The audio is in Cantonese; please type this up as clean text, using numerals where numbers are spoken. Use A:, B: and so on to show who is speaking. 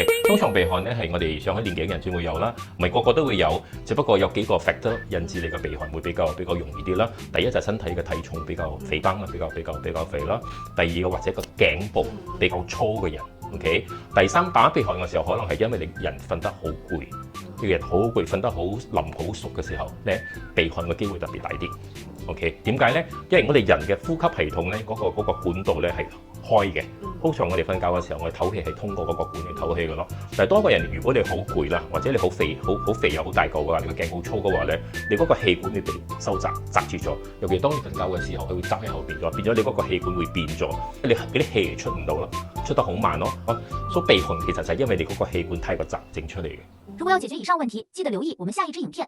A: OK， 通常鼻鼾咧係我哋上咗年紀嘅人先會有啦，唔係個個都會有，只不過有幾個 factor 引致你嘅鼻鼾會比較容易啲啦。第一就係身體嘅體重比較肥胖啦，比較肥啦。第二個或者個頸部比較粗嘅人。OK， 第三打鼻鼾嘅時候，可能係因為你人瞓得好攰，呢個人好攰，瞓得好冧好熟嘅時候咧，鼻鼾嘅機會特別大啲。OK， 點解咧？因為我哋人嘅呼吸系統咧，嗰個管道咧係開嘅。通常我哋瞓覺嘅時候，我哋唞氣係通過嗰個管嚟唞氣嘅咯。但係當一個人如果你好攰啦，或者你好肥又好大嚿嘅話，你個頸好粗嘅話咧，你嗰個氣管會被收窄住咗。尤其當你瞓覺嘅時候，佢會側喺後邊咗，變咗你嗰個氣管會變咗，你嗰啲氣出唔到啦，出得好慢咯。所以鼻鼾其實就係因為你嗰個氣管太過窄整出嚟嘅。
B: 如果要解決以上問題，記得留意我們下一支影片。